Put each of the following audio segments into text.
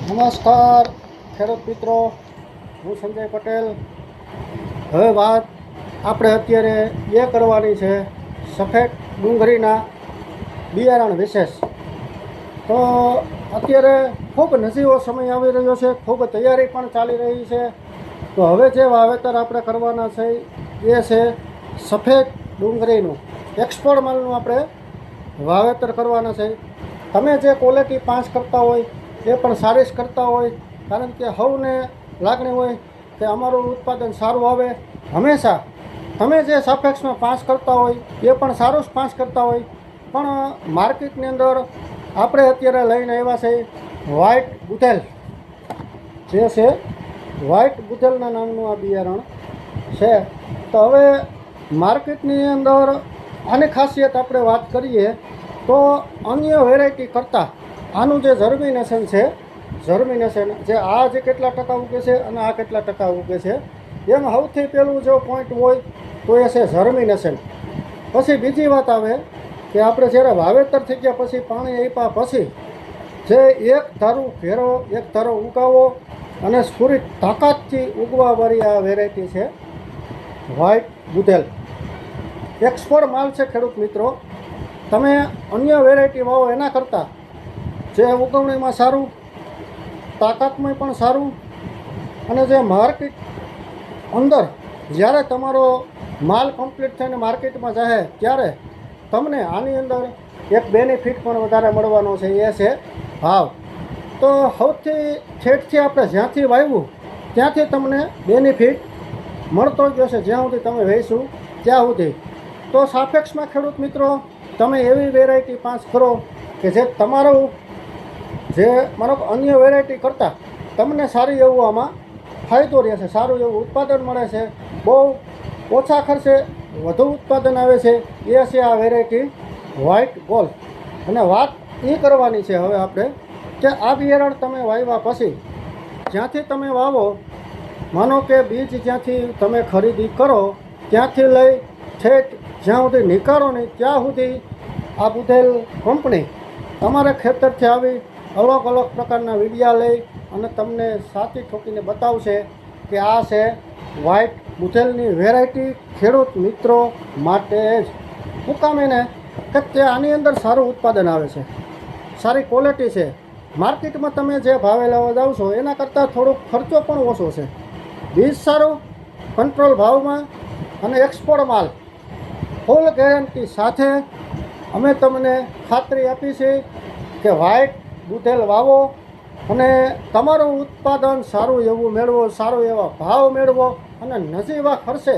નમસ્કાર ખેડૂત મિત્રો, હું સંજય પટેલ. હવે વાત આપણે અત્યારે એ કરવાની છે સફેદ ડુંગળીના બિયારણ વિશેષ. તો અત્યારે ખૂબ નજીવો સમય આવી રહ્યો છે, ખૂબ તૈયારી પણ ચાલી રહી છે. તો હવે જે વાવેતર આપણે કરવાના છે એ છે સફેદ ડુંગળીનું એક્સપોર્ટ માલનું આપણે વાવેતર કરવાના છે. તમે જે ક્વોલિટી પાંચ કરતા હોય એ પણ સારી જ કરતા હોય, કારણ કે સૌને લાગણી હોય કે અમારું ઉત્પાદન સારું આવે. હંમેશા તમે જે સાપેક્ષમાં પાંચ કરતા હોય એ પણ સારું જ પાંચ કરતા હોય, પણ માર્કેટની અંદર આપણે અત્યારે લઈને આવ્યા છે વ્હાઇટ ગુથેલ. જે છે વ્હાઇટ ગુથેલના નામનું આ બિયારણ છે. તો હવે માર્કેટની અંદર આની ખાસિયત આપણે વાત કરીએ તો અન્ય વેરાયટી કરતાં આનું જે જર્મિનેશન છે, જર્મિનેશન જે આ જે કેટલા ટકા ઉગે છે અને આ કેટલા ટકા ઉગે છે, એમ સૌથી પહેલું જો પોઈન્ટ હોય તો એ છે જર્મિનેશન. પછી બીજી વાત આવે કે આપણે જ્યારે વાવેતર થઈ ગયા પછી પાણી આપ્યા પછી જે એક ધારું ઘેરો એક ધારો ઉગાવો અને પૂરી તાકાતથી ઉગવાવાળી આ વેરાયટી છે વ્હાઇટ ગુથેલ. એક્સપોર્ટ માલ છે ખેડૂત મિત્રો. તમે અન્ય વેરાયટી વાવો એના કરતાં જે ઉગવણીમાં સારું, તાકાતમાં પણ સારું, અને જે માર્કેટ અંદર જ્યારે તમારો માલ કમ્પ્લીટ થઈને માર્કેટમાં જાય ત્યારે તમને આની અંદર એક બેનિફિટ પણ વધારે મળવાનો છે, એ છે ભાવ. તો સૌથી છેટથી આપણે જ્યાંથી વાવ્યું ત્યાંથી તમને બેનિફિટ મળતો જ જશે, જ્યાં સુધી તમે વેચશું ત્યાં સુધી. તો સાપેક્ષમાં ખેડૂત મિત્રો તમે એવી વેરાયટી પાંચ કરો કે જે તમારું જે માનો અન્ય વેરાયટી કરતાં તમને સારી એવું આમાં ફાયદો રહેશે, સારું એવું ઉત્પાદન મળે છે, બહુ ઓછા ખર્ચે વધુ ઉત્પાદન આવે છે. એ છે આ વેરાયટી વ્હાઇટ ગોલ્ડ. અને વાત એ કરવાની છે હવે આપણે કે આ બિયારણ તમે વાવ્યા પછી જ્યાંથી તમે વાવો, માનો કે બીજ જ્યાંથી તમે ખરીદી કરો ત્યાંથી લઈ ઠેઠ જ્યાં સુધી નીકાળો નહીં ત્યાં સુધી આ ગુથેલ કંપની તમારા ખેતરથી આવી અલગ અલગ પ્રકારના વિડીયા લઈ અને તમને સાચી ઠોકીને બતાવશે કે આ છે વ્હાઇટ ગુથેલની વેરાયટી ખેડૂત મિત્રો માટે જ. શું કામ એને કે તે આની અંદર સારું ઉત્પાદન આવે છે, સારી ક્વોલિટી છે. માર્કેટમાં તમે જે ભાવે લેવા જાઓ છો એના કરતાં થોડોક ખર્ચો પણ ઓછો છે. બીજ સારું, કંટ્રોલ ભાવમાં, અને એક્સપોર્ટ માલ ફૂલ ગેરંટી સાથે અમે તમને ખાતરી આપી છે કે વ્હાઇટ ગુથેલ વાવો અને તમારું ઉત્પાદન સારું એવું મેળવો, સારો એવા ભાવ મેળવો, અને નજીવા ખર્ચે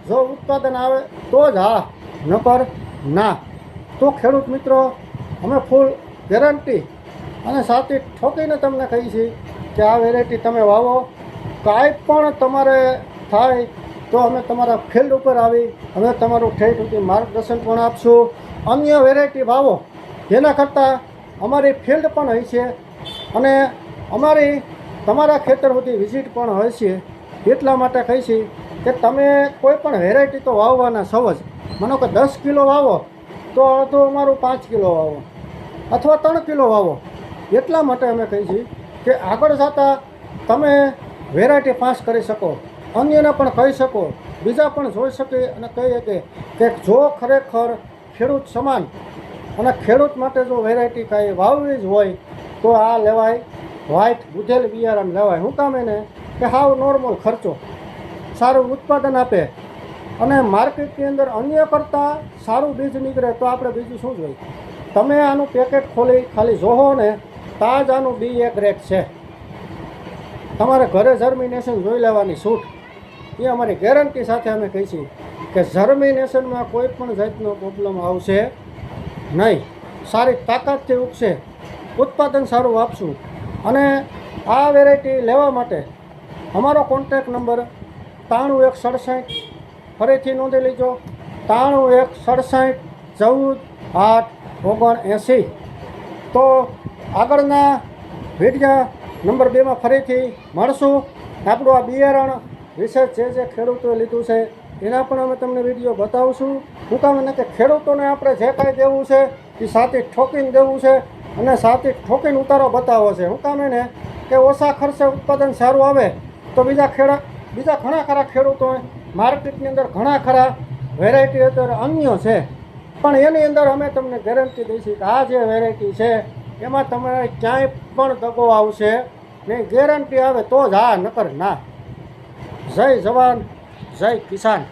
જો ઉત્પાદન આવે તો જ હા, નકર ના. તો ખેડૂત મિત્રો અમે ફૂલ ગેરંટી અને સાચી ઠોકીને તમને કહી છીએ કે આ વેરાયટી તમે વાવો. કાંઈ પણ તમારે થાય તો અમે તમારા ફિલ્ડ ઉપર આવી અમે તમારું ઠેઠ સુધી માર્ગદર્શન પણ આપશું. અન્ય વેરાયટી વાવો જેના કરતાં અમારી ફિલ્ડ પણ હોય છે અને અમારી તમારા ખેતર સુધી વિઝિટ પણ હોય છે. એટલા માટે કહી છીએ કે તમે કોઈ પણ વેરાયટી તો વાવવાના સૌ જ. માનો કે 10 કિલો વાવો તો અડધું અમારું 5 કિલો વાવો અથવા 3 કિલો વાવો. એટલા માટે અમે કહીએ છીએ કે આગળ જતાં તમે વેરાયટી પાસ કરી શકો, અન્યને પણ કહી શકો, બીજા પણ જોઈ શકે અને કહી શકે કે જો ખરેખર ખેડૂત સમાન અને ખેડૂત માટે જો વેરાયટી કાંઈ વાવવી જ હોય તો આ લેવાય, વ્હાઇટ ગુથેલ બિયારણ લેવાય. શું કામ એને કે હાવ નોર્મલ ખર્ચો, સારું ઉત્પાદન આપે, અને માર્કેટની અંદર અન્ય કરતાં સારું બીજ નીકળે તો આપણે બીજું શું જોઈએ. તમે આનું પેકેટ ખોલી ખાલી જોવો ને તાજ આનું બી એક રેટ છે. તમારે ઘરે જર્મિનેશન જોઈ લેવાની છૂટ, એ અમારી ગેરંટી સાથે અમે કહીએ છીએ કે જર્મિનેશનમાં કોઈ પણ જાતનો પ્રોબ્લેમ આવશે નહીં. સારી તાકાતથી ઉગશે, ઉત્પાદન સારું આપશું. અને આ વેરાયટી લેવા માટે અમારો કોન્ટેક નંબર 93 167, ફરીથી નોંધી લીજો, 93 167 14 8 79. તો આગળના વિડીયા નંબર 2માં ફરીથી મળશું. આપણું આ બિયારણ વિશે જે ખેડૂતોએ લીધું છે એના પણ અમે તમને વિડીયો બતાવશું. શું કામ એને કે ખેડૂતોને આપણે જે કાંઈ દેવું છે એ સાચી ઠોકીને દેવું છે અને સાચી ઠોકીને ઉતારો બતાવો છે. શું કામ એને કે ઓછા ખર્ચે ઉત્પાદન સારું આવે તો બીજા ઘણા ખરા ખેડૂતો માર્કેટની અંદર ઘણા ખરા વેરાયટી અત્યારે અન્ય છે, પણ એની અંદર અમે તમને ગેરંટી દઈશું કે આ જે વેરાયટી છે એમાં તમારે ક્યાંય પણ દગો આવશે નહીં. ગેરંટી આવે તો જ હા, નકર ના. જય જવાન, જય કિસાન.